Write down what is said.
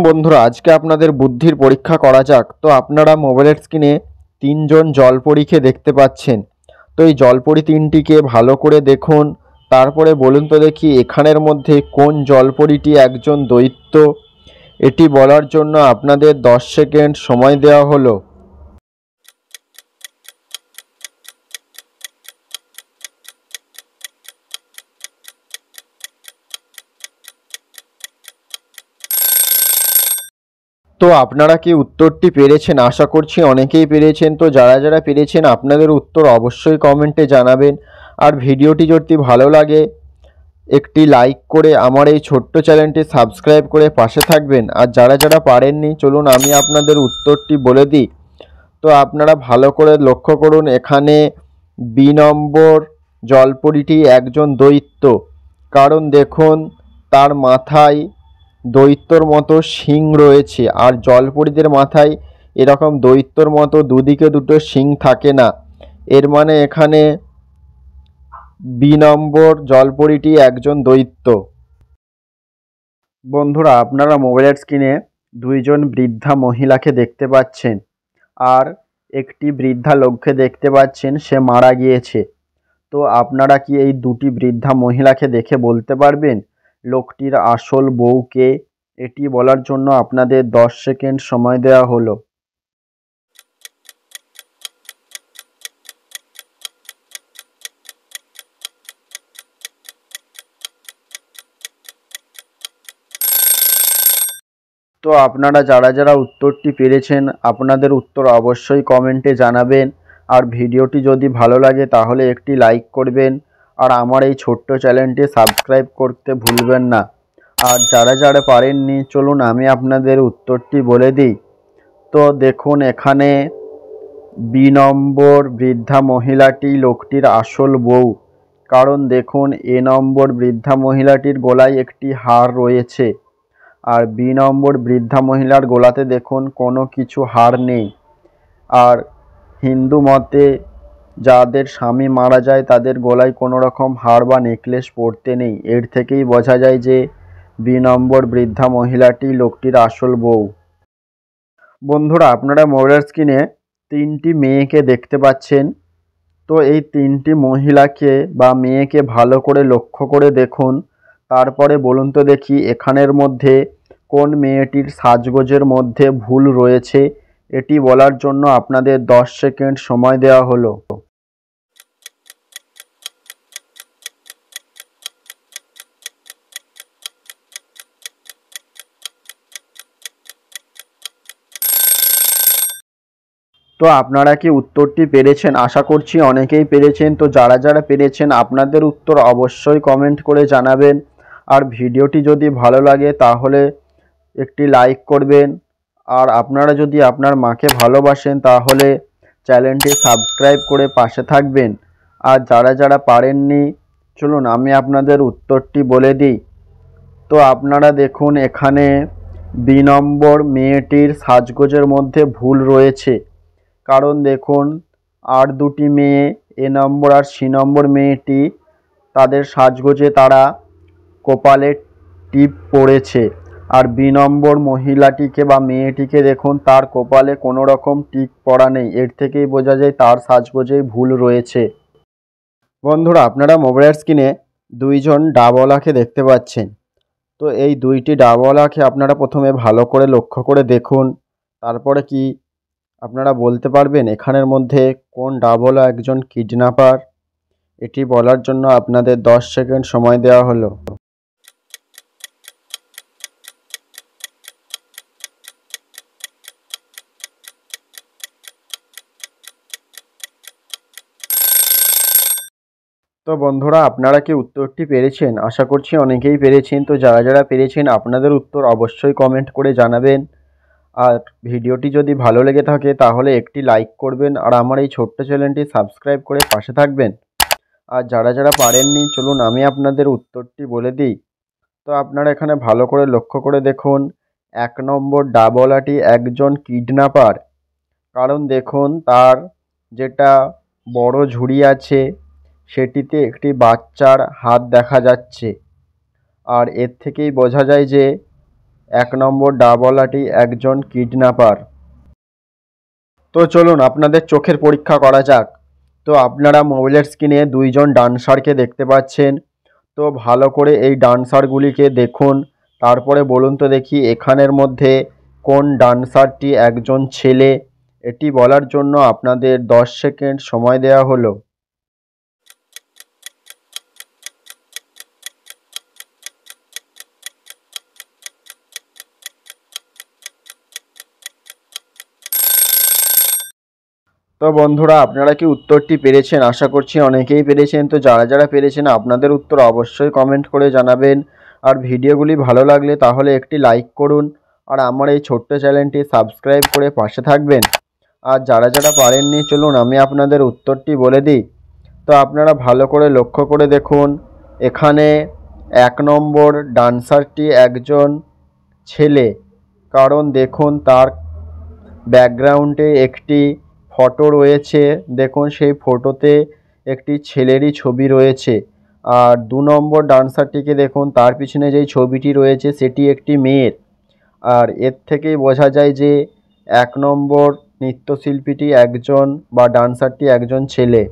বন্ধুরা, আজকে আপনাদের বুদ্ধির পরীক্ষা করা যাক। তো আপনারা মোবাইলের স্ক্রিনে তিনজন জলপরীকে দেখতে পাচ্ছেন। তো এই জলপরী তিনটিকে ভালো করে দেখুন, তারপরে বলুন তো দেখি এখানের মধ্যে কোন জলপরীটি একজন দৈত্য। এটি বলার জন্য আপনাদের 10 সেকেন্ড সময় দেওয়া হলো। তো আপনারা কি উত্তরটি পেরেছেন? আশা করছি অনেকেই পেরেছেন। তো যারা যারা পেরেছেন আপনাদের উত্তর অবশ্যই কমেন্টে জানাবেন। আর ভিডিওটি যদি ভালো লাগে একটি লাইক করে আমার এই ছোট্ট চ্যানেলটি সাবস্ক্রাইব করে পাশে থাকবেন। আর যারা যারা পারেননি, চলুন আমি আপনাদের উত্তরটি বলে দিই। তো আপনারা ভালো করে লক্ষ্য করুন, এখানে বি নম্বর জলপরীটি একজন দৈত্য। কারণ দেখুন তার মাথায় দৈত্যর মতো শিং রয়েছে, আর জলপরীদের মাথায় এরকম দৈত্যর মতো দুদিকে দুটো শিং থাকে না। এর মানে এখানে বি নম্বর জলপরীটি একজন দৈত্য। বন্ধুরা, আপনারা মোবাইলের স্ক্রিনে দুইজন বৃদ্ধা মহিলাকে দেখতে পাচ্ছেন, আর একটি বৃদ্ধা লোককে দেখতে পাচ্ছেন, সে মারা গিয়েছে। তো আপনারা কি এই দুটি বৃদ্ধা মহিলাকে দেখে বলতে পারবেন লোকটির আসল বউকে? এটি বলার জন্য আপনাদের 10 সেকেন্ড সময় দেওয়া হলো। তো আপনারা যারা যারা উত্তরটি পেরেছেন আপনাদের উত্তর অবশ্যই কমেন্টে জানাবেন। আর ভিডিওটি যদি ভালো লাগে তাহলে একটি লাইক করবেন, আর আমার এই ছোট্ট চ্যানেলটি সাবস্ক্রাইব করতে ভুলবেন না। আর যারা যারা পারেননি, চলুন আমি আপনাদের উত্তরটি বলে দিই। তো দেখুন এখানে বি নম্বর বৃদ্ধা মহিলাটি লোকটির আসল বউ। কারণ দেখুন এ নম্বর বৃদ্ধা মহিলাটির গলায় একটি হার রয়েছে, আর বি নম্বর বৃদ্ধা মহিলার গলাতে দেখুন কোনো কিছু হার নেই। আর হিন্দু মতে যাদের স্বামী মারা যায় তাদের গলায় কোনো রকম হার বা নেকলেস পরতে নেই। এর থেকেই বোঝা যায় যে বি নম্বর বৃদ্ধা মহিলাটি লোকটির আসল বউ। বন্ধুরা, আপনারা মোবাইলের স্ক্রিনে তিনটি মেয়েকে দেখতে পাচ্ছেন। তো এই তিনটি মহিলাকে বা মেয়েকে ভালো করে লক্ষ্য করে দেখুন, তারপরে বলুন তো দেখি এখানের মধ্যে কোন মেয়েটির সাজগোজের মধ্যে ভুল রয়েছে। এটি বলার জন্য আপনাদের 10 সেকেন্ড সময় দেওয়া হলো। তো আপনারা কি উত্তরটি পেরেছেন? আশা করছি অনেকেই পেরেছেন। তো যারা যারা পেরেছেন আপনাদের উত্তর অবশ্যই কমেন্ট করে জানাবেন। আর ভিডিওটি যদি ভালো লাগে তাহলে একটি লাইক করবেন। আর আপনারা যদি আপনার মাকে ভালোবাসেন তাহলে চ্যানেলটি সাবস্ক্রাইব করে পাশে থাকবেন। আর যারা যারা পারেননি, চলুন আমি আপনাদের উত্তরটি বলে দিই। তো আপনারা দেখুন এখানে বি নম্বর মেয়েটির সাজগোজের মধ্যে ভুল রয়েছে। কারণ দেখুন আর দুটি মেয়ে এ নম্বর আর সি নম্বর মেয়েটি তাদের সাজগোজে তারা কপালে টিপ পড়েছে। আর বি নম্বর মহিলাটিকে বা মেয়েটিকে দেখুন তার কপালে কোনো রকম টিপ পড়া নেই। এর থেকেই বোঝা যায় তার সাজগোজেই ভুল রয়েছে। বন্ধুরা, আপনারা মোবাইলের স্ক্রিনে দুইজন ডাবওয়ালাকে দেখতে পাচ্ছেন। তো এই দুইটি ডাবওয়ালাকে আপনারা প্রথমে ভালো করে লক্ষ্য করে দেখুন, তারপরে কি আপনারা বলতে পারবেন এখানের মধ্যে কোন ডাবওয়ালা একজন কিডন্যাপার? এটি বলার জন্য আপনাদের 10 সেকেন্ড সময় দেওয়া হলো। তো বন্ধুরা, আপনারা কি উত্তরটি পেরেছেন? আশা করছি অনেকেই পেরেছেন। তো যারা যারা পেরেছেন আপনাদের উত্তর অবশ্যই কমেন্ট করে জানাবেন। আর ভিডিওটি যদি ভালো লেগে থাকে তাহলে একটি লাইক করবেন, আর আমার এই ছোট্ট চ্যানেলটি সাবস্ক্রাইব করে পাশে থাকবেন। আর যারা যারা পারেননি, চলুন আমি আপনাদের উত্তরটি বলে দিই। তো আপনারা এখানে ভালো করে লক্ষ্য করে দেখুন, 1 নম্বর ডাবওয়ালাটি একজন কিডন্যাপার। কারণ দেখুন তার যেটা বড় ঝুড়ি আছে সেটিতে একটি বাচ্চার হাত দেখা যাচ্ছে। আর এর থেকেই বোঝা যায় যে 1 নম্বর ডাবলাটি একজন কিডন্যাপার। তো চলুন আপনাদের চোখের পরীক্ষা করা যাক। তো আপনারা মোবাইলের স্ক্রিনে দুইজন ডান্সারকে দেখতে পাচ্ছেন। তো ভালো করে এই ডান্সারগুলিকে দেখুন, তারপরে বলুন তো দেখি এখানের মধ্যে কোন ডান্সারটি একজন ছেলে। এটি বলার জন্য আপনাদের 10 সেকেন্ড সময় দেওয়া হলো। তো বন্ধুরা, আপনারা কি উত্তরটি পেরেছেন? আশা করছি অনেকেই পেরেছেন। তো যারা যারা পেরেছেন আপনাদের উত্তর অবশ্যই কমেন্ট করে জানাবেন। আর ভিডিওগুলি ভালো লাগলে তাহলে একটি লাইক করুন, আর আমার এই ছোট্ট চ্যানেলটি সাবস্ক্রাইব করে পাশে থাকবেন। আর যারা যারা পারেননি, চলুন আমি আপনাদের উত্তরটি বলে দিই। তো আপনারা ভালো করে লক্ষ্য করে দেখুন, এখানে 1 নম্বর ডান্সারটি একজন ছেলে, কারণ দেখুন তার ব্যাকগ্রাউন্ডে একটি ফটো রয়েছে। দেখুন সেই ফটোতে একটি ছেলেরই ছবি রয়েছে। আর 2 নম্বর ডান্সারটিকে দেখুন, তার পিছনে যেই ছবিটি রয়েছে সেটি একটি মেয়ের। আর এর থেকেই বোঝা যায় যে 1 নম্বর নৃত্যশিল্পীটি একজন বা ডান্সারটি একজন ছেলে।